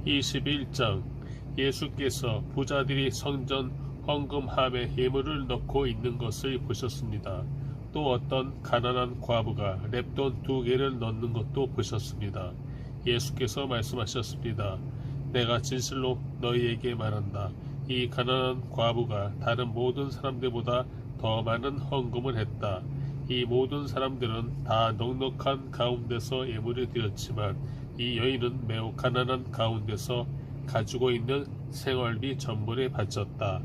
21장. 예수께서 부자들이 성전 헌금함에 예물을 넣고 있는 것을 보셨습니다. 또 어떤 가난한 과부가 렙돈 2개를 넣는 것도 보셨습니다. 예수께서 말씀하셨습니다. 내가 진실로 너희에게 말한다. 이 가난한 과부가 다른 모든 사람들보다 더 많은 헌금을 했다. 이 모든 사람들은 다 넉넉한 가운데서 예물을 드렸지만 이 여인은 매우 가난한 가운데서 가지고 있는 생활비 전부를 바쳤다.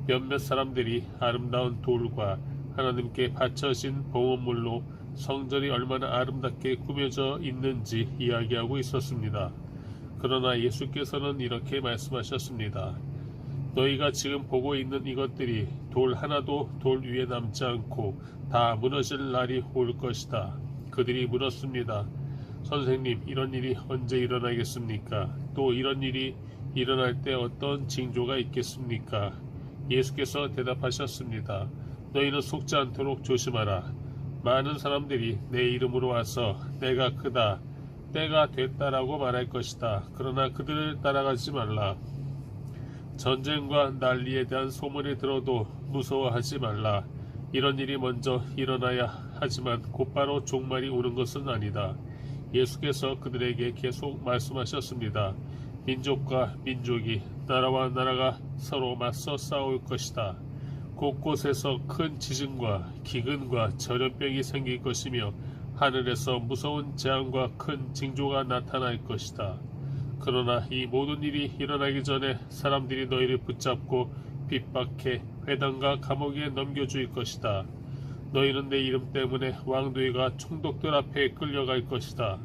몇몇 사람들이 아름다운 돌과 하나님께 바쳐진 봉헌물로 성전이 얼마나 아름답게 꾸며져 있는지 이야기하고 있었습니다. 그러나 예수께서는 이렇게 말씀하셨습니다. 너희가 지금 보고 있는 이것들이 돌 하나도 돌 위에 남지 않고 다 무너질 날이 올 것이다. 그들이 물었습니다. 선생님, 이런 일이 언제 일어나겠습니까? 또 이런 일이 일어날 때 어떤 징조가 있겠습니까? 예수께서 대답하셨습니다. 너희는 속지 않도록 조심하라. 많은 사람들이 내 이름으로 와서 내가 그다, 때가 됐다라고 말할 것이다. 그러나 그들을 따라가지 말라. 전쟁과 난리에 대한 소문이 들어도 무서워하지 말라. 이런 일이 먼저 일어나야 하지만 곧바로 종말이 오는 것은 아니다. 예수께서 그들에게 계속 말씀하셨습니다. 민족과 민족이, 나라와 나라가 서로 맞서 싸울 것이다. 곳곳에서 큰 지진과 기근과 전염병이 생길 것이며 하늘에서 무서운 재앙과 큰 징조가 나타날 것이다. 그러나 이 모든 일이 일어나기 전에 사람들이 너희를 붙잡고 핍박해 회당과 감옥에 넘겨줄 것이다. 너희는 내 이름 때문에 왕들과 총독들 앞에 끌려갈 것이다.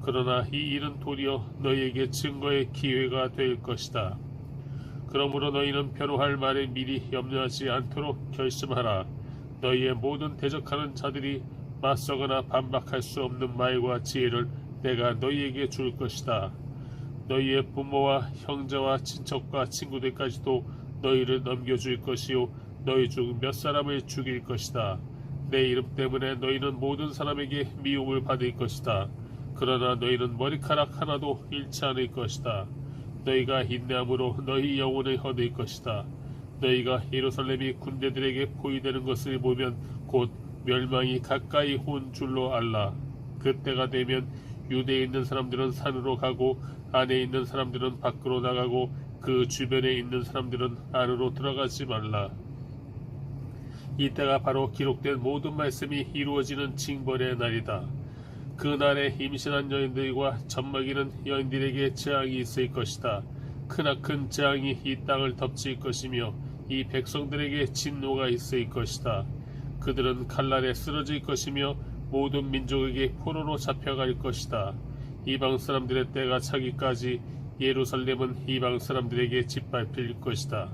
그러나 이 일은 도리어 너희에게 증거의 기회가 될 것이다. 그러므로 너희는 변호할 말에 미리 염려하지 않도록 결심하라. 너희의 모든 대적하는 자들이 맞서거나 반박할 수 없는 말과 지혜를 내가 너희에게 줄 것이다. 너희의 부모와 형제와 친척과 친구들까지도 너희를 넘겨줄 것이요 너희 중 몇 사람을 죽일 것이다. 내 이름 때문에 너희는 모든 사람에게 미움을 받을 것이다. 그러나 너희는 머리카락 하나도 잃지 않을 것이다. 너희가 인내함으로 너희 영혼을 얻을 것이다. 너희가 예루살렘이 군대들에게 포위되는 것을 보면 곧 멸망이 가까이 온 줄로 알라. 그때가 되면 유대에 있는 사람들은 산으로 가고 안에 있는 사람들은 밖으로 나가고 그 주변에 있는 사람들은 안으로 들어가지 말라. 이때가 바로 기록된 모든 말씀이 이루어지는 징벌의 날이다. 그 날에 임신한 여인들과 젖먹이는 여인들에게 재앙이 있을 것이다. 크나큰 재앙이 이 땅을 덮칠 것이며 이 백성들에게 진노가 있을 것이다. 그들은 칼날에 쓰러질 것이며 모든 민족에게 포로로 잡혀갈 것이다. 이방 사람들의 때가 차기까지 예루살렘은 이방 사람들에게 짓밟힐 것이다.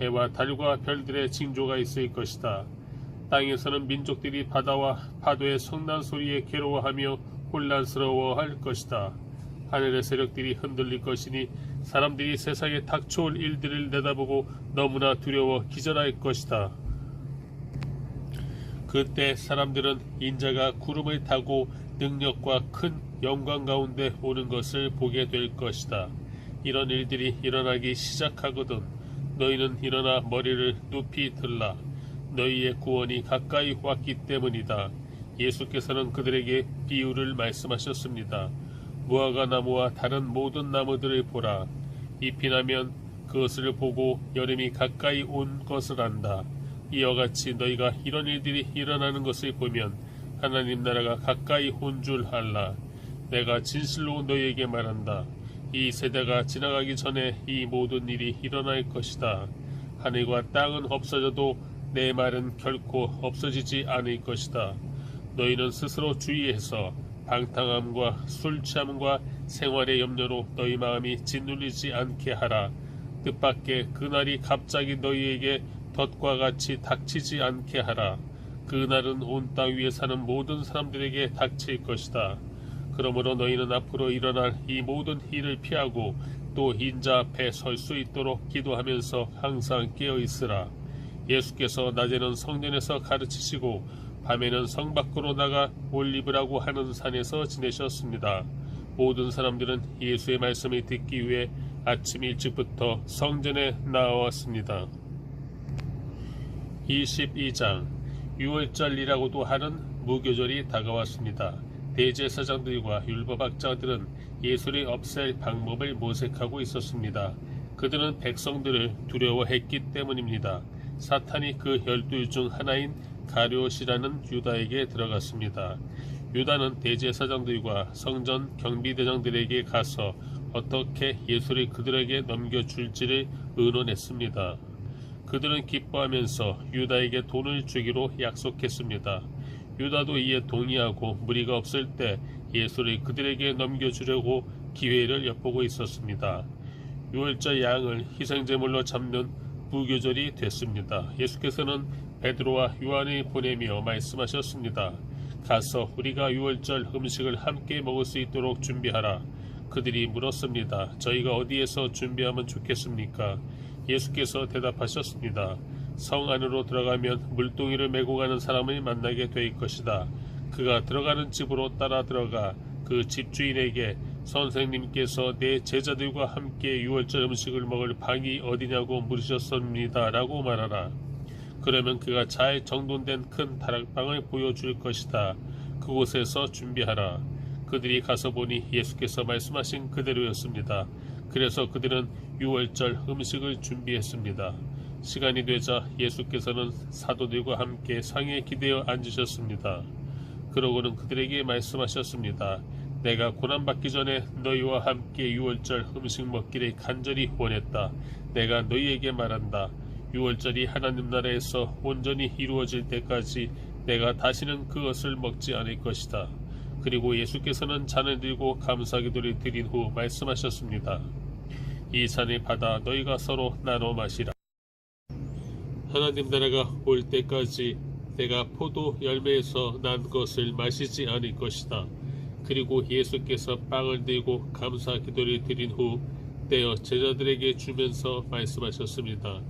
해와 달과 별들의 징조가 있을 것이다. 땅에서는 민족들이 바다와 파도의 성난 소리에 괴로워하며 혼란스러워할 것이다. 하늘의 세력들이 흔들릴 것이니 사람들이 세상에 닥쳐올 일들을 내다보고 너무나 두려워 기절할 것이다. 그때 사람들은 인자가 구름을 타고 능력과 큰 영광 가운데 오는 것을 보게 될 것이다. 이런 일들이 일어나기 시작하거든 너희는 일어나 머리를 높이 들라. 너희의 구원이 가까이 왔기 때문이다. 예수께서는 그들에게 비유를 말씀하셨습니다. 무화과 나무와 다른 모든 나무들을 보라. 잎이 나면 그것을 보고 여름이 가까이 온 것을 안다. 이와 같이 너희가 이런 일들이 일어나는 것을 보면 하나님 나라가 가까이 온 줄 알라. 내가 진실로 너희에게 말한다. 이 세대가 지나가기 전에 이 모든 일이 일어날 것이다. 하늘과 땅은 없어져도 내 말은 결코 없어지지 않을 것이다. 너희는 스스로 주의해서 방탕함과 술 취함과 생활의 염려로 너희 마음이 짓눌리지 않게 하라. 뜻밖의 그날이 갑자기 너희에게 덫과 같이 닥치지 않게 하라. 그날은 온 땅 위에 사는 모든 사람들에게 닥칠 것이다. 그러므로 너희는 앞으로 일어날 이 모든 일을 피하고 또 인자 앞에 설 수 있도록 기도하면서 항상 깨어 있으라. 예수께서 낮에는 성전에서 가르치시고 밤에는 성 밖으로 나가 올리브라고 하는 산에서 지내셨습니다. 모든 사람들은 예수의 말씀을 듣기 위해 아침 일찍부터 성전에 나왔습니다. 22장 유월절이라고도 하는 무교절이 다가왔습니다. 대제사장들과 율법학자들은 예수를 없앨 방법을 모색하고 있었습니다. 그들은 백성들을 두려워했기 때문입니다. 사탄이 그 12 중 하나인 가룟이라는 유다에게 들어갔습니다. 유다는 대제사장들과 성전 경비대장들에게 가서 어떻게 예수를 그들에게 넘겨줄지를 의논했습니다. 그들은 기뻐하면서 유다에게 돈을 주기로 약속했습니다. 유다도 이에 동의하고 무리가 없을 때 예수를 그들에게 넘겨주려고 기회를 엿보고 있었습니다. 유월절 양을 희생제물로 잡는 무교절이 됐습니다. 예수께서는 베드로와 요한을 보내며 말씀하셨습니다. 가서 우리가 유월절 음식을 함께 먹을 수 있도록 준비하라. 그들이 물었습니다. 저희가 어디에서 준비하면 좋겠습니까? 예수께서 대답하셨습니다. 성 안으로 들어가면 물동이를 메고 가는 사람을 만나게 될 것이다. 그가 들어가는 집으로 따라 들어가 그 집주인에게 선생님께서 내 제자들과 함께 유월절 음식을 먹을 방이 어디냐고 물으셨습니다. 라고 말하라. 그러면 그가 잘 정돈된 큰 다락방을 보여줄 것이다. 그곳에서 준비하라. 그들이 가서 보니 예수께서 말씀하신 그대로였습니다. 그래서 그들은 유월절 음식을 준비했습니다. 시간이 되자 예수께서는 사도들과 함께 상에 기대어 앉으셨습니다. 그러고는 그들에게 말씀하셨습니다. 내가 고난받기 전에 너희와 함께 유월절 음식 먹기를 간절히 원했다. 내가 너희에게 말한다. 유월절이 하나님 나라에서 온전히 이루어질 때까지 내가 다시는 그것을 먹지 않을 것이다. 그리고 예수께서는 잔을 들고 감사기도를 드린 후 말씀하셨습니다. 이 잔을 받아 너희가 서로 나눠 마시라. 하나님 나라가 올 때까지 내가 포도 열매에서 난 것을 마시지 않을 것이다. 그리고 예수께서 빵을 들고 감사기도를 드린 후 떼어 제자들에게 주면서 말씀하셨습니다.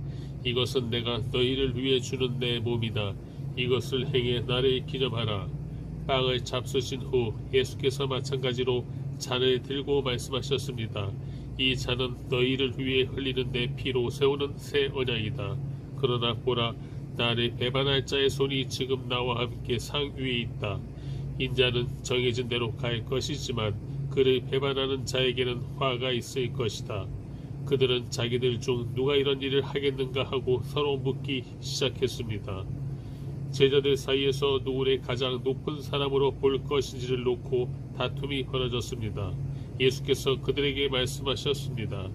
이것은 내가 너희를 위해 주는 내 몸이다. 이것을 행해 나를 기념하라. 빵을 잡수신 후 예수께서 마찬가지로 잔을 들고 말씀하셨습니다. 이 잔은 너희를 위해 흘리는 내 피로 세우는 새 언약이다. 그러나 보라, 나를 배반할 자의 손이 지금 나와 함께 상 위에 있다. 인자는 정해진 대로 갈 것이지만 그를 배반하는 자에게는 화가 있을 것이다. 그들은 자기들 중 누가 이런 일을 하겠는가 하고 서로 묻기 시작했습니다. 제자들 사이에서 누구를 가장 높은 사람으로 볼 것인지를 놓고 다툼이 벌어졌습니다. 예수께서 그들에게 말씀하셨습니다.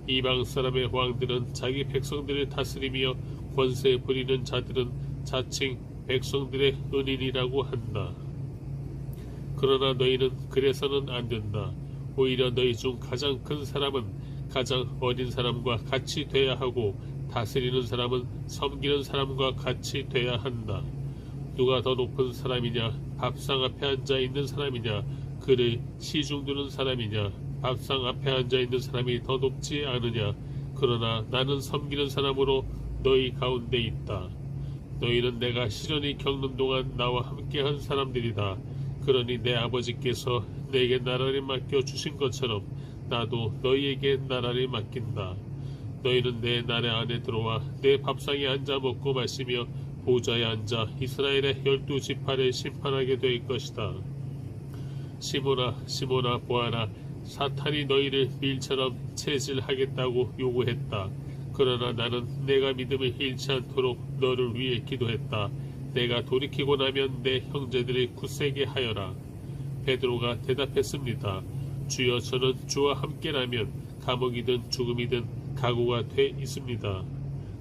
이방 사람의 왕들은 자기 백성들을 다스리며 권세 부리는 자들은 자칭 백성들의 은인이라고 한다. 그러나 너희는 그래서는 안 된다. 오히려 너희 중 가장 큰 사람은 가장 어린 사람과 같이 돼야 하고 다스리는 사람은 섬기는 사람과 같이 돼야 한다. 누가 더 높은 사람이냐? 밥상 앞에 앉아 있는 사람이냐? 그를 시중 두는 사람이냐? 밥상 앞에 앉아 있는 사람이 더 높지 않으냐? 그러나 나는 섬기는 사람으로 너희 가운데 있다. 너희는 내가 시련이 겪는 동안 나와 함께한 사람들이다. 그러니 내 아버지께서 내게 나라를 맡겨 주신 것처럼 나도 너희에게 나라를 맡긴다. 너희는 내 나라 안에 들어와 내 밥상에 앉아 먹고 마시며 보좌에 앉아 이스라엘의 12지파를 심판하게 될 것이다. 시몬아, 시몬아, 보아라. 사탄이 너희를 밀처럼 체질하겠다고 요구했다. 그러나 나는 내가 믿음을 잃지 않도록 너를 위해 기도했다. 내가 돌이키고 나면 내 형제들을 굳세게 하여라. 베드로가 대답했습니다. 주여, 저는 주와 함께라면 감옥이든 죽음이든 각오가 돼 있습니다.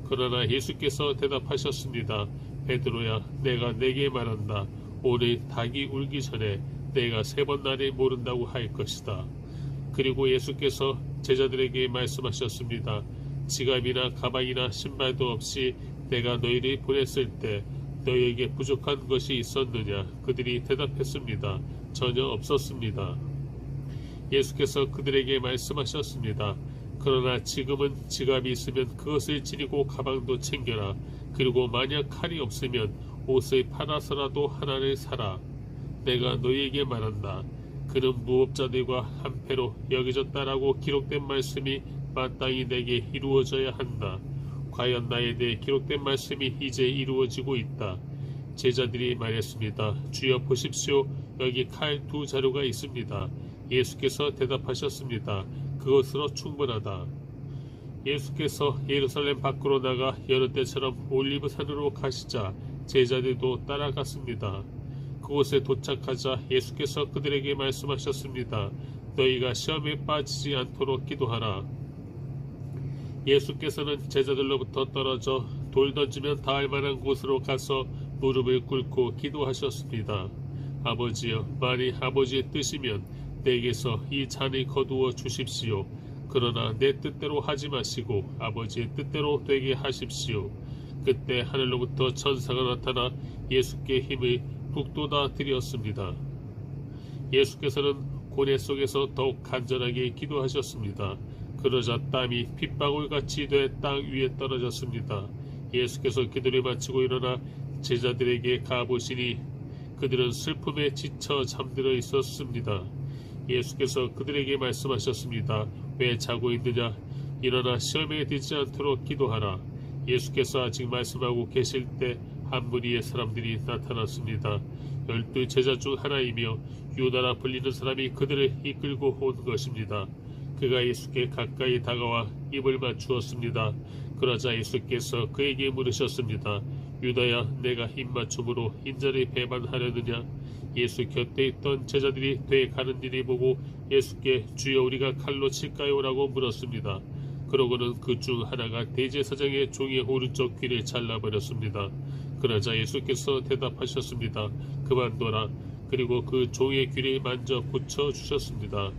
그러나 예수께서 대답하셨습니다. 베드로야, 내가 내게 말한다. 오늘 닭이 울기 전에 내가 3번 나를 모른다고 할 것이다. 그리고 예수께서 제자들에게 말씀하셨습니다. 지갑이나 가방이나 신발도 없이 내가 너희를 보냈을 때 너희에게 부족한 것이 있었느냐? 그들이 대답했습니다. 전혀 없었습니다. 예수께서 그들에게 말씀하셨습니다. 그러나 지금은 지갑이 있으면 그것을 지니고 가방도 챙겨라. 그리고 만약 칼이 없으면 옷을 팔아서라도 하나를 사라. 내가 너희에게 말한다. 그는 무법자들과 한패로 여겨졌다라고 기록된 말씀이 마땅히 내게 이루어져야 한다. 과연 나에 대해 기록된 말씀이 이제 이루어지고 있다. 제자들이 말했습니다. 주여 보십시오. 여기 칼 2자루가 있습니다. 예수께서 대답하셨습니다. 그것으로 충분하다. 예수께서 예루살렘 밖으로 나가 여느 때처럼 올리브산으로 가시자 제자들도 따라갔습니다. 그곳에 도착하자 예수께서 그들에게 말씀하셨습니다. 너희가 시험에 빠지지 않도록 기도하라. 예수께서는 제자들로부터 떨어져 돌 던지면 닿을 만한 곳으로 가서 무릎을 꿇고 기도하셨습니다. 아버지여, 만일 아버지의 뜻이면 내게서 이 잔을 거두어 주십시오. 그러나 내 뜻대로 하지 마시고 아버지의 뜻대로 되게 하십시오. 그때 하늘로부터 천사가 나타나 예수께 힘을 북돋아 드렸습니다. 예수께서는 고뇌 속에서 더욱 간절하게 기도하셨습니다. 그러자 땀이 핏방울같이 돼 땅 위에 떨어졌습니다. 예수께서 기도를 마치고 일어나 제자들에게 가보시니 그들은 슬픔에 지쳐 잠들어 있었습니다. 예수께서 그들에게 말씀하셨습니다. 왜 자고 있느냐? 일어나 시험에 들지 않도록 기도하라. 예수께서 아직 말씀하고 계실 때 한 무리의 사람들이 나타났습니다. 12 제자 중 하나이며 유다라 불리는 사람이 그들을 이끌고 온 것입니다. 그가 예수께 가까이 다가와 입을 맞추었습니다. 그러자 예수께서 그에게 물으셨습니다. 유다야, 내가 입맞춤으로 인자를 배반하려느냐? 예수 곁에 있던 제자들이 돼 가는 일을 보고 예수께 주여 우리가 칼로 칠까요? 라고 물었습니다. 그러고는 그 중 하나가 대제사장의 종의 오른쪽 귀를 잘라버렸습니다. 그러자 예수께서 대답하셨습니다. 그만둬라. 그리고 그 종의 귀를 만져 붙여주셨습니다.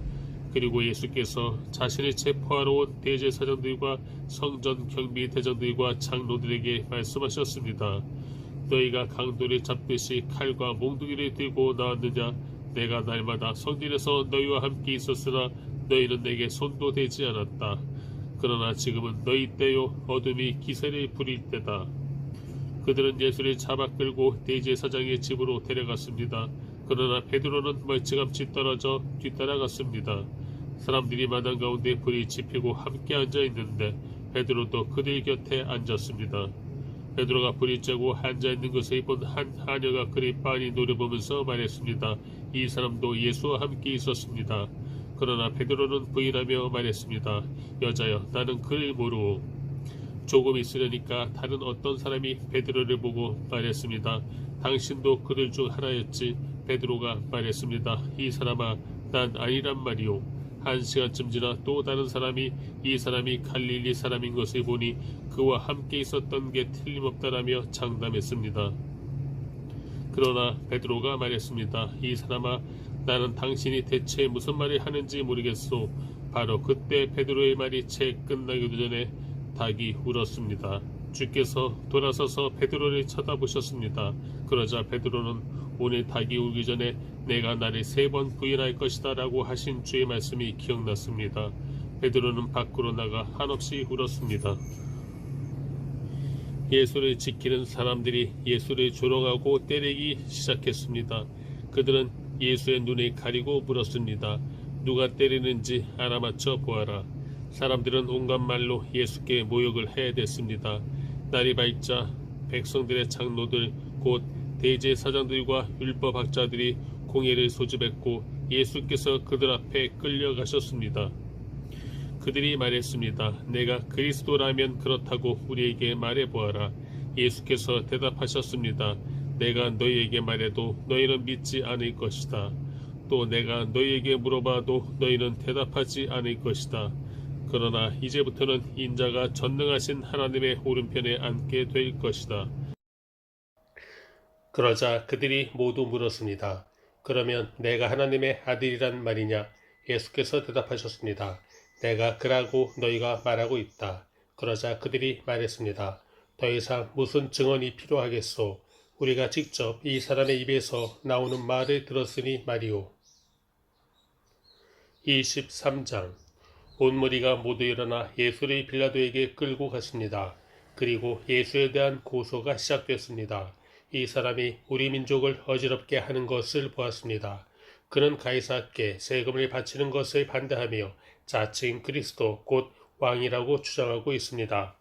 그리고 예수께서 자신을 체포하러 온 대제사장들과 성전 경비 대장들과 장로들에게 말씀하셨습니다. 너희가 강도를 잡듯이 칼과 몽둥이를 들고 나왔느냐? 내가 날마다 성전에서 너희와 함께 있었으나 너희는 내게 손도 대지 않았다. 그러나 지금은 너희 때요 어둠이 기세를 부릴 때다. 그들은 예수를 잡아 끌고 대제사장의 집으로 데려갔습니다. 그러나 베드로는 멀찌감치 떨어져 뒤따라갔습니다. 사람들이 마당 가운데 불이 지피고 함께 앉아 있는데 베드로도 그들 곁에 앉았습니다. 베드로가 불이 쬐고 앉아 있는 것을 본 한 하녀가 그를 빤히 노려보면서 말했습니다. 이 사람도 예수와 함께 있었습니다. 그러나 베드로는 부인하며 말했습니다. 여자여, 나는 그를 모르오. 조금 있으려니까 다른 어떤 사람이 베드로를 보고 말했습니다. 당신도 그들 중 하나였지. 베드로가 말했습니다. 이 사람아, 난 아니란 말이오. 1시간쯤 지나 또 다른 사람이 이 사람이 갈릴리 사람인 것을 보니 그와 함께 있었던 게 틀림없다라며 장담했습니다. 그러나 베드로가 말했습니다. 이 사람아, 나는 당신이 대체 무슨 말을 하는지 모르겠소. 바로 그때 베드로의 말이 채 끝나기도 전에 닭이 울었습니다. 주께서 돌아서서 베드로를 쳐다보셨습니다. 그러자 베드로는 오늘 닭이 울기 전에 내가 나를 3번 부인할 것이다 라고 하신 주의 말씀이 기억났습니다. 베드로는 밖으로 나가 한없이 울었습니다. 예수를 지키는 사람들이 예수를 조롱하고 때리기 시작했습니다. 그들은 예수의 눈을 가리고 물었습니다. 누가 때리는지 알아맞혀 보아라. 사람들은 온갖 말로 예수께 모욕을 해댔습니다. 날이 밝자 백성들의 장로들 곧 대제사장들과 율법학자들이 공회를 소집했고 예수께서 그들 앞에 끌려가셨습니다. 그들이 말했습니다. 내가 그리스도라면 그렇다고 우리에게 말해보아라. 예수께서 대답하셨습니다. 내가 너희에게 말해도 너희는 믿지 않을 것이다. 또 내가 너희에게 물어봐도 너희는 대답하지 않을 것이다. 그러나 이제부터는 인자가 전능하신 하나님의 오른편에 앉게 될 것이다. 그러자 그들이 모두 물었습니다. 그러면 내가 하나님의 아들이란 말이냐? 예수께서 대답하셨습니다. 내가 그라고 너희가 말하고 있다. 그러자 그들이 말했습니다. 더 이상 무슨 증언이 필요하겠소? 우리가 직접 이 사람의 입에서 나오는 말을 들었으니 말이오. 23장. 온 무리가 모두 일어나 예수를 빌라도에게 끌고 갔습니다. 그리고 예수에 대한 고소가 시작됐습니다. 이 사람이 우리 민족을 어지럽게 하는 것을 보았습니다. 그는 가이사께 세금을 바치는 것을 반대하며 자칭 그리스도 곧 왕이라고 주장하고 있습니다.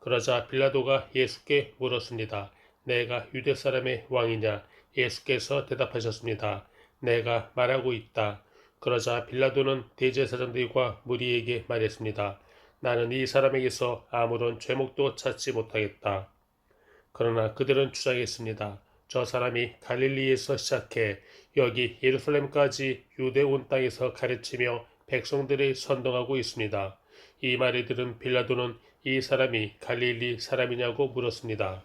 그러자 빌라도가 예수께 물었습니다. 내가 유대 사람의 왕이냐? 예수께서 대답하셨습니다. 내가 말하고 있다. 그러자 빌라도는 대제사장들과 무리에게 말했습니다. 나는 이 사람에게서 아무런 죄목도 찾지 못하겠다. 그러나 그들은 주장했습니다. 저 사람이 갈릴리에서 시작해 여기 예루살렘까지 유대 온 땅에서 가르치며 백성들을 선동하고 있습니다. 이 말을 들은 빌라도는 이 사람이 갈릴리 사람이냐고 물었습니다.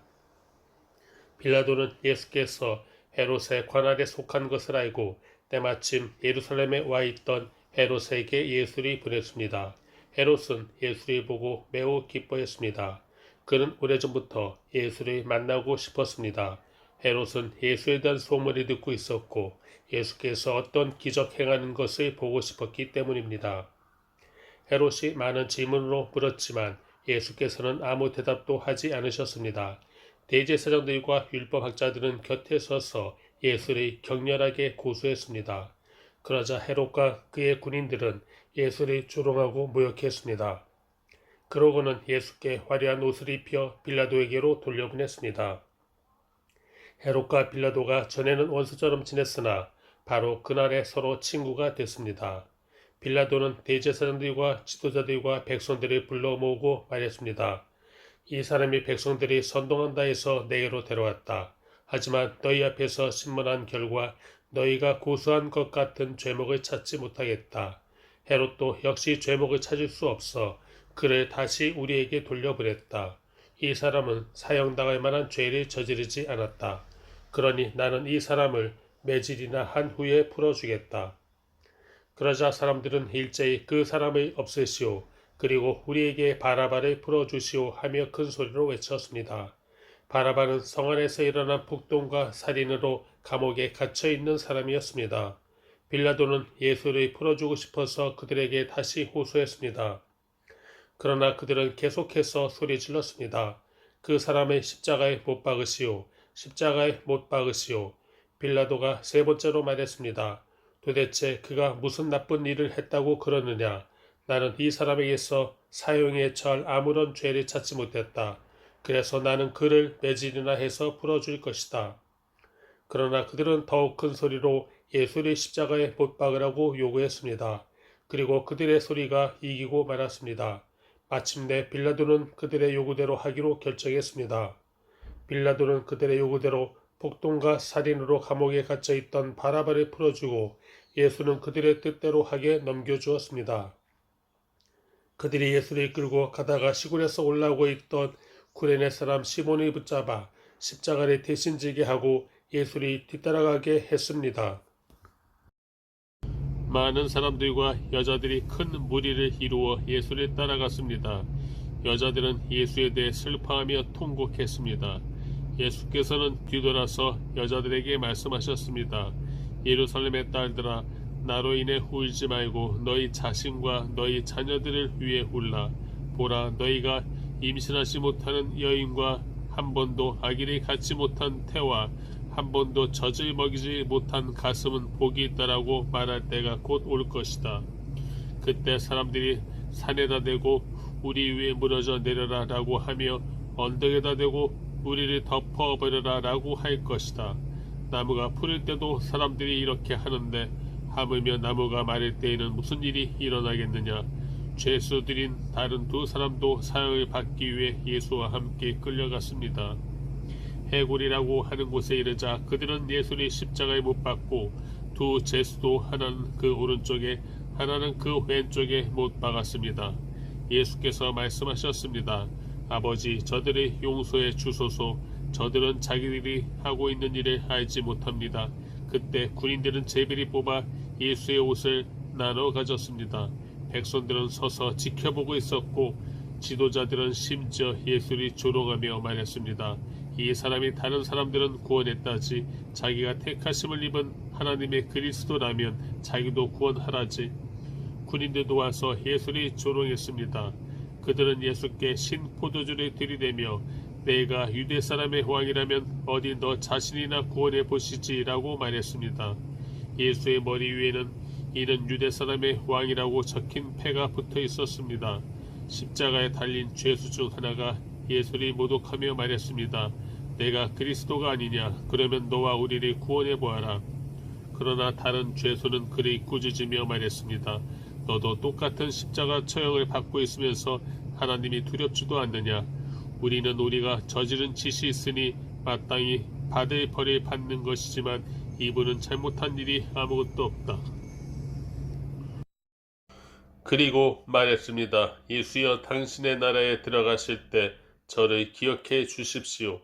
빌라도는 예수께서 헤롯의 관할에 속한 것을 알고 때마침 예루살렘에 와 있던 헤롯에게 예수를 보냈습니다. 헤롯은 예수를 보고 매우 기뻐했습니다. 그는 오래전부터 예수를 만나고 싶었습니다. 헤롯은 예수에 대한 소문을 듣고 있었고 예수께서 어떤 기적 행하는 것을 보고 싶었기 때문입니다. 헤롯이 많은 질문으로 물었지만 예수께서는 아무 대답도 하지 않으셨습니다. 대제사장들과 율법학자들은 곁에 서서 예수를 격렬하게 고소했습니다. 그러자 헤롯과 그의 군인들은 예수를 조롱하고 모욕했습니다. 그러고는 예수께 화려한 옷을 입혀 빌라도에게로 돌려보냈습니다. 헤롯과 빌라도가 전에는 원수처럼 지냈으나 바로 그날에 서로 친구가 됐습니다. 빌라도는 대제사장들과 지도자들과 백성들을 불러 모으고 말했습니다. 이 사람이 백성들이 선동한다 해서 내게로 데려왔다. 하지만 너희 앞에서 신문한 결과 너희가 고소한 것 같은 죄목을 찾지 못하겠다. 헤롯도 역시 죄목을 찾을 수 없어 그를 다시 우리에게 돌려보냈다. 이 사람은 사형당할 만한 죄를 저지르지 않았다. 그러니 나는 이 사람을 매질이나 한 후에 풀어주겠다. 그러자 사람들은 일제히 그 사람을 없애시오. 그리고 우리에게 바라바를 풀어주시오 하며 큰 소리로 외쳤습니다. 바라바는 성 안에서 일어난 폭동과 살인으로 감옥에 갇혀있는 사람이었습니다. 빌라도는 예수를 풀어주고 싶어서 그들에게 다시 호소했습니다. 그러나 그들은 계속해서 소리질렀습니다. 그 사람을 십자가에 못 박으시오. 십자가에 못 박으시오. 빌라도가 세 번째로 말했습니다. 도대체 그가 무슨 나쁜 일을 했다고 그러느냐. 나는 이 사람에게서 사형에 처할 아무런 죄를 찾지 못했다. 그래서 나는 그를 매질이나 해서 풀어줄 것이다. 그러나 그들은 더욱 큰 소리로 예수를 십자가에 못 박으라고 요구했습니다. 그리고 그들의 소리가 이기고 말았습니다. 마침내 빌라도는 그들의 요구대로 하기로 결정했습니다. 빌라도는 그들의 요구대로 폭동과 살인으로 감옥에 갇혀있던 바라바를 풀어주고 예수는 그들의 뜻대로 하게 넘겨주었습니다. 그들이 예수를 끌고 가다가 시골에서 올라오고 있던 구레네 사람 시몬을 붙잡아 십자가를 대신 지게 하고 예수를 뒤따라가게 했습니다. 많은 사람들과 여자들이 큰 무리를 이루어 예수를 따라갔습니다. 여자들은 예수에 대해 슬퍼하며 통곡했습니다. 예수께서는 뒤돌아서 여자들에게 말씀하셨습니다. 예루살렘의 딸들아, 나로 인해 울지 말고 너희 자신과 너희 자녀들을 위해 울라. 보라, 너희가 임신하지 못하는 여인과 한 번도 아기를 갖지 못한 태와 한 번도 젖을 먹이지 못한 가슴은 복이 있다라고 말할 때가 곧 올 것이다. 그때 사람들이 산에다 대고 우리 위에 무너져 내려라 라고 하며 언덕에다 대고 우리를 덮어버려라 라고 할 것이다. 나무가 풀릴 때도 사람들이 이렇게 하는데 하물며 나무가 마를 때에는 무슨 일이 일어나겠느냐. 죄수들인 다른 두 사람도 사형을 받기 위해 예수와 함께 끌려갔습니다. 해골이라고 하는 곳에 이르자 그들은 예수를 십자가에 못 박고 두 죄수도 하나는 그 오른쪽에 하나는 그 왼쪽에 못 박았습니다. 예수께서 말씀하셨습니다. 아버지, 저들을 용서해 주소서. 저들은 자기들이 하고 있는 일을 알지 못합니다. 그때 군인들은 제비를 뽑아 예수의 옷을 나눠 가졌습니다. 백성들은 서서 지켜보고 있었고 지도자들은 심지어 예수를 조롱하며 말했습니다. 이 사람이 다른 사람들은 구원했다지 자기가 택하심을 입은 하나님의 그리스도라면 자기도 구원하라지. 군인들도 와서 예수를 조롱했습니다. 그들은 예수께 신 포도주를 들이대며 내가 유대 사람의 왕이라면 어디 너 자신이나 구원해 보시지라고 말했습니다. 예수의 머리 위에는 이는 유대 사람의 왕이라고 적힌 패가 붙어 있었습니다. 십자가에 달린 죄수 중 하나가 예수를 모독하며 말했습니다. 내가 그리스도가 아니냐? 그러면 너와 우리를 구원해 보아라. 그러나 다른 죄수는 그를 꾸짖으며 말했습니다. 너도 똑같은 십자가 처형을 받고 있으면서 하나님이 두렵지도 않느냐? 우리는 우리가 저지른 짓이 있으니 마땅히 받을 벌을 받는 것이지만 이분은 잘못한 일이 아무것도 없다. 그리고 말했습니다. 예수여, 당신의 나라에 들어가실 때 저를 기억해 주십시오.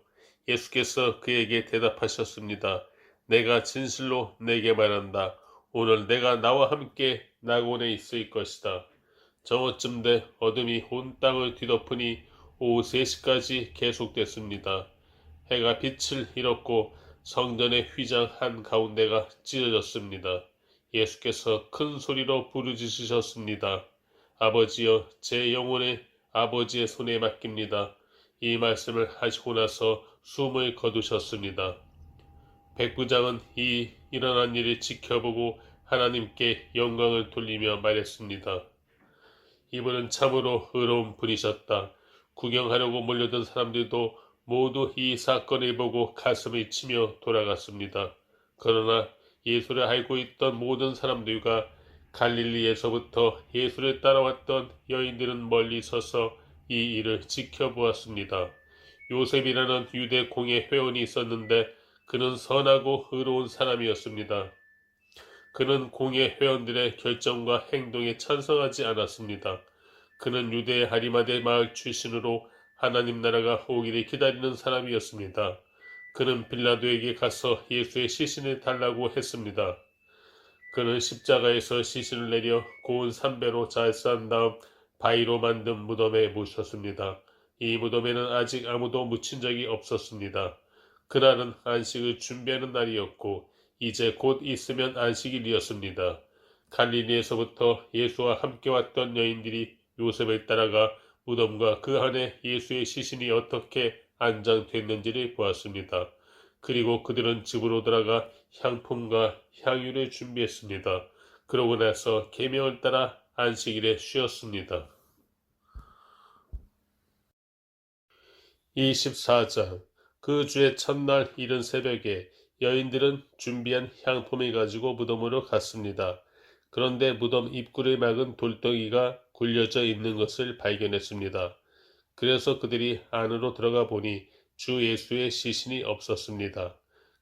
예수께서 그에게 대답하셨습니다. 내가 진실로 내게 말한다. 오늘 내가 나와 함께 낙원에 있을 것이다. 정오쯤 돼 어둠이 온 땅을 뒤덮으니 오후 3시까지 계속됐습니다. 해가 빛을 잃었고 성전의 휘장 한가운데가 찢어졌습니다. 예수께서 큰 소리로 부르짖으셨습니다. 아버지여, 제 영혼을 아버지의 손에 맡깁니다. 이 말씀을 하시고 나서 숨을 거두셨습니다. 백부장은 이 일어난 일을 지켜보고 하나님께 영광을 돌리며 말했습니다. 이분은 참으로 의로운 분이셨다. 구경하려고 몰려든 사람들도 모두 이 사건을 보고 가슴을 치며 돌아갔습니다. 그러나 예수를 알고 있던 모든 사람들과 갈릴리에서부터 예수를 따라왔던 여인들은 멀리 서서 이 일을 지켜보았습니다. 요셉이라는 유대 공예 회원이 있었는데 그는 선하고 의로운 사람이었습니다. 그는 공예 회원들의 결정과 행동에 찬성하지 않았습니다. 그는 유대의 하리마대 마을 출신으로 하나님 나라가 오기를 기다리는 사람이었습니다. 그는 빌라도에게 가서 예수의 시신을 달라고 했습니다. 그는 십자가에서 시신을 내려 고운 삼배로 잘 싼 다음 바위로 만든 무덤에 모셨습니다. 이 무덤에는 아직 아무도 묻힌 적이 없었습니다. 그날은 안식을 준비하는 날이었고 이제 곧 있으면 안식일이었습니다. 갈릴리에서부터 예수와 함께 왔던 여인들이 요셉을 따라가 무덤과 그 안에 예수의 시신이 어떻게 안장됐는지를 보았습니다. 그리고 그들은 집으로 들어가 향품과 향유를 준비했습니다. 그러고 나서 계명을 따라 안식일에 쉬었습니다. 24장. 그 주의 첫날 이른 새벽에 여인들은 준비한 향품을 가지고 무덤으로 갔습니다. 그런데 무덤 입구를 막은 돌덩이가 굴려져 있는 것을 발견했습니다. 그래서 그들이 안으로 들어가 보니 주 예수의 시신이 없었습니다.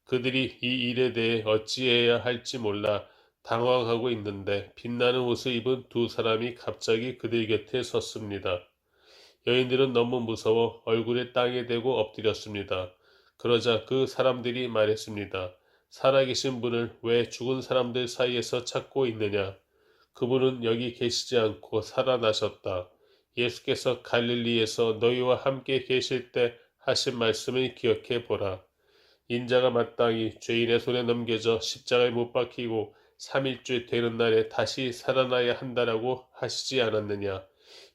그들이 이 일에 대해 어찌해야 할지 몰라 당황하고 있는데 빛나는 옷을 입은 두 사람이 갑자기 그들 곁에 섰습니다. 여인들은 너무 무서워 얼굴에 땅에 대고 엎드렸습니다. 그러자 그 사람들이 말했습니다. 살아계신 분을 왜 죽은 사람들 사이에서 찾고 있느냐? 그분은 여기 계시지 않고 살아나셨다. 예수께서 갈릴리에서 너희와 함께 계실 때 하신 말씀을 기억해 보라. 인자가 마땅히 죄인의 손에 넘겨져 십자가에 못 박히고 3일째 되는 날에 다시 살아나야 한다라고 하시지 않았느냐.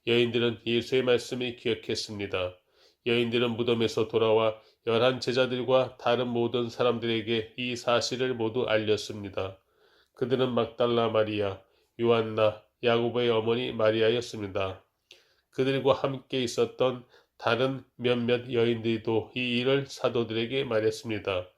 여인들은 예수의 말씀을 기억했습니다. 여인들은 무덤에서 돌아와 11 제자들과 다른 모든 사람들에게 이 사실을 모두 알렸습니다. 그들은 막달라 마리아, 요한나, 야고보의 어머니 마리아였습니다. 그들과 함께 있었던 다른 몇몇 여인들도 이 일을 사도들에게 말했습니다.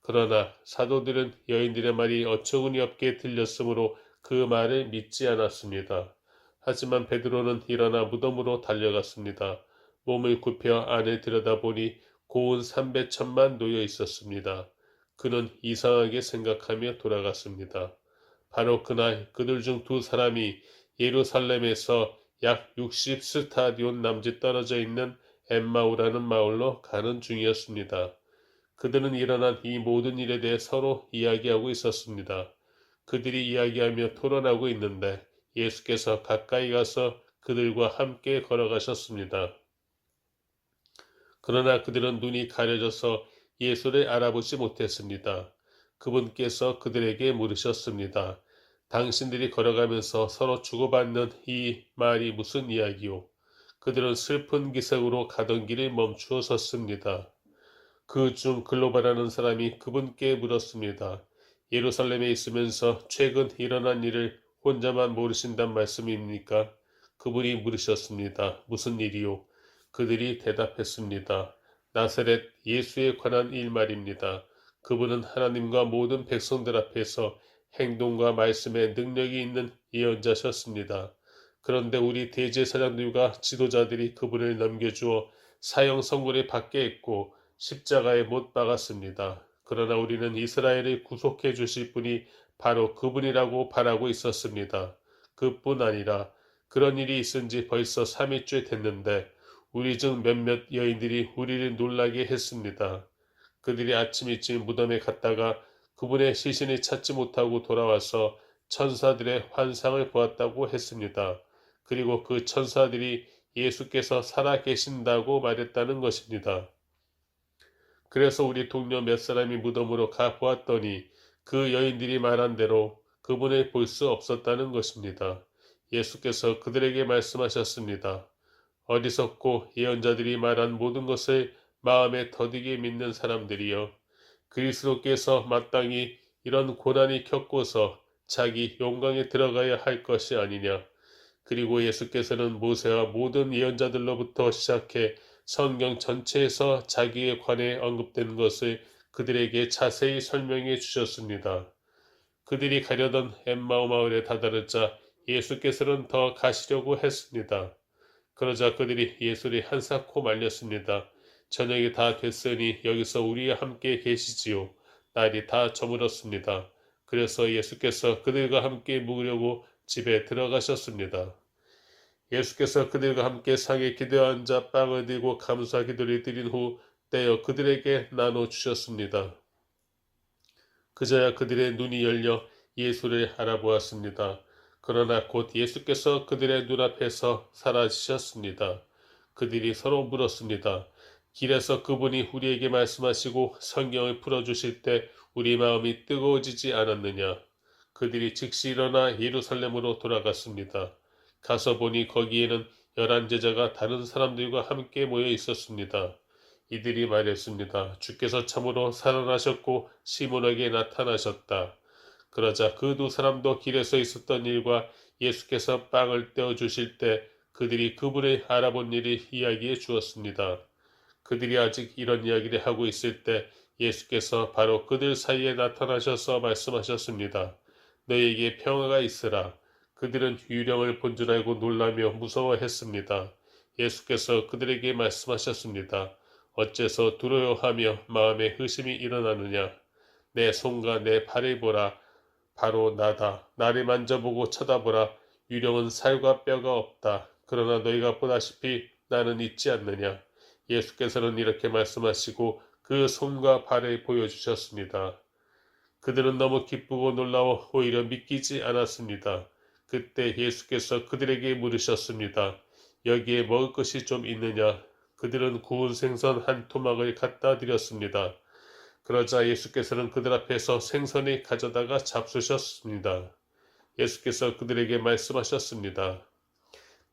그러나 사도들은 여인들의 말이 어처구니 없게 들렸으므로 그 말을 믿지 않았습니다. 하지만 베드로는 일어나 무덤으로 달려갔습니다. 몸을 굽혀 안에 들여다보니 고운 삼배천만 놓여 있었습니다. 그는 이상하게 생각하며 돌아갔습니다. 바로 그날 그들 중 두 사람이 예루살렘에서 약 60스타디온 남짓 떨어져 있는 엠마우라는 마을로 가는 중이었습니다. 그들은 일어난 이 모든 일에 대해 서로 이야기하고 있었습니다. 그들이 이야기하며 토론하고 있는데 예수께서 가까이 가서 그들과 함께 걸어가셨습니다. 그러나 그들은 눈이 가려져서 예수를 알아보지 못했습니다. 그분께서 그들에게 물으셨습니다. 당신들이 걸어가면서 서로 주고받는 이 말이 무슨 이야기요? 그들은 슬픈 기색으로 가던 길을 멈추어 섰습니다. 그 중 글로바라는 사람이 그분께 물었습니다. 예루살렘에 있으면서 최근 일어난 일을 혼자만 모르신단 말씀입니까? 그분이 물으셨습니다. 무슨 일이요? 그들이 대답했습니다. 나사렛 예수에 관한 일 말입니다. 그분은 하나님과 모든 백성들 앞에서 행동과 말씀에 능력이 있는 예언자셨습니다. 그런데 우리 대제사장들과 지도자들이 그분을 넘겨주어 사형 선고를 받게 했고 십자가에 못 박았습니다. 그러나 우리는 이스라엘을 구속해 주실 분이 바로 그분이라고 바라고 있었습니다. 그뿐 아니라 그런 일이 있은 지 벌써 3일째 됐는데 우리 중 몇몇 여인들이 우리를 놀라게 했습니다. 그들이 아침 일찍 무덤에 갔다가 그분의 시신을 찾지 못하고 돌아와서 천사들의 환상을 보았다고 했습니다. 그리고 그 천사들이 예수께서 살아 계신다고 말했다는 것입니다. 그래서 우리 동료 몇 사람이 무덤으로 가 보았더니 그 여인들이 말한 대로 그분을 볼 수 없었다는 것입니다. 예수께서 그들에게 말씀하셨습니다. 어리석고 예언자들이 말한 모든 것을 마음에 더디게 믿는 사람들이여, 그리스도께서 마땅히 이런 고난이 겪고서 자기 영광에 들어가야 할 것이 아니냐. 그리고 예수께서는 모세와 모든 예언자들로부터 시작해 성경 전체에서 자기에 관해 언급된 것을 그들에게 자세히 설명해 주셨습니다. 그들이 가려던 엠마오 마을에 다다르자 예수께서는 더 가시려고 했습니다. 그러자 그들이 예수를 한사코 말렸습니다. 저녁이 다 됐으니 여기서 우리와 함께 계시지요. 날이 다 저물었습니다. 그래서 예수께서 그들과 함께 묵으려고 집에 들어가셨습니다. 예수께서 그들과 함께 상에 기대어 앉아 빵을 들고 감사 기도를 드린 후 떼어 그들에게 나눠 주셨습니다. 그저야 그들의 눈이 열려 예수를 알아보았습니다. 그러나 곧 예수께서 그들의 눈앞에서 사라지셨습니다. 그들이 서로 물었습니다. 길에서 그분이 우리에게 말씀하시고 성경을 풀어주실 때 우리 마음이 뜨거워지지 않았느냐? 그들이 즉시 일어나 예루살렘으로 돌아갔습니다. 가서 보니 거기에는 11제자가 다른 사람들과 함께 모여 있었습니다. 이들이 말했습니다. 주께서 참으로 살아나셨고 시몬에게 나타나셨다. 그러자 그 두 사람도 길에서 있었던 일과 예수께서 빵을 떼어 주실 때 그들이 그분을 알아본 일을 이야기해 주었습니다. 그들이 아직 이런 이야기를 하고 있을 때 예수께서 바로 그들 사이에 나타나셔서 말씀하셨습니다. 너희에게 평화가 있으라. 그들은 유령을 본 줄 알고 놀라며 무서워했습니다. 예수께서 그들에게 말씀하셨습니다. 어째서 두려워하며 마음에 의심이 일어나느냐? 내 손과 내 발을 보라. 바로 나다. 나를 만져보고 쳐다보라. 유령은 살과 뼈가 없다. 그러나 너희가 보다시피 나는 있지 않느냐? 예수께서는 이렇게 말씀하시고 그 손과 발을 보여주셨습니다. 그들은 너무 기쁘고 놀라워 오히려 믿기지 않았습니다. 그때 예수께서 그들에게 물으셨습니다. 여기에 먹을 것이 좀 있느냐? 그들은 구운 생선 한 토막을 갖다 드렸습니다. 그러자 예수께서는 그들 앞에서 생선을 가져다가 잡수셨습니다. 예수께서 그들에게 말씀하셨습니다.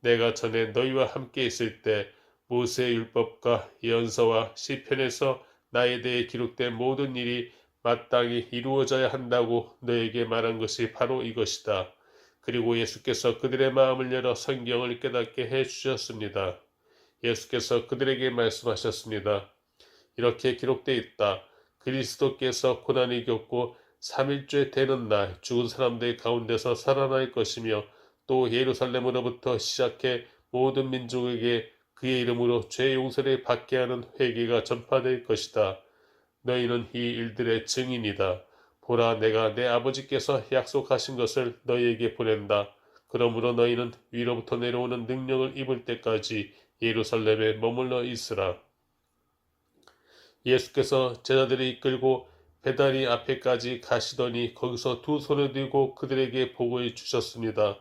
내가 전에 너희와 함께 있을 때 모세의 율법과 예언서와 시편에서 나에 대해 기록된 모든 일이 마땅히 이루어져야 한다고 너에게 말한 것이 바로 이것이다. 그리고 예수께서 그들의 마음을 열어 성경을 깨닫게 해 주셨습니다. 예수께서 그들에게 말씀하셨습니다. 이렇게 기록되어 있다. 그리스도께서 고난을 겪고 3일째 되는 날 죽은 사람들 가운데서 살아날 것이며 또 예루살렘으로부터 시작해 모든 민족에게 그의 이름으로 죄 용서를 받게 하는 회개가 전파될 것이다. 너희는 이 일들의 증인이다. 보라, 내가 내 아버지께서 약속하신 것을 너희에게 보낸다. 그러므로 너희는 위로부터 내려오는 능력을 입을 때까지 예루살렘에 머물러 있으라. 예수께서 제자들을 이끌고 베다니 앞에까지 가시더니 거기서 두 손을 들고 그들에게 복을 주셨습니다.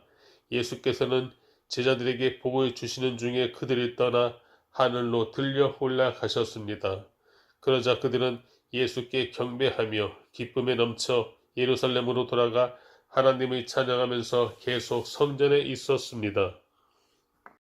예수께서는 제자들에게 복을 주시는 중에 그들을 떠나 하늘로 들려 올라가셨습니다. 그러자 그들은 예수께 경배하며 기쁨에 넘쳐 예루살렘으로 돌아가 하나님을 찬양하면서 계속 성전에 있었습니다.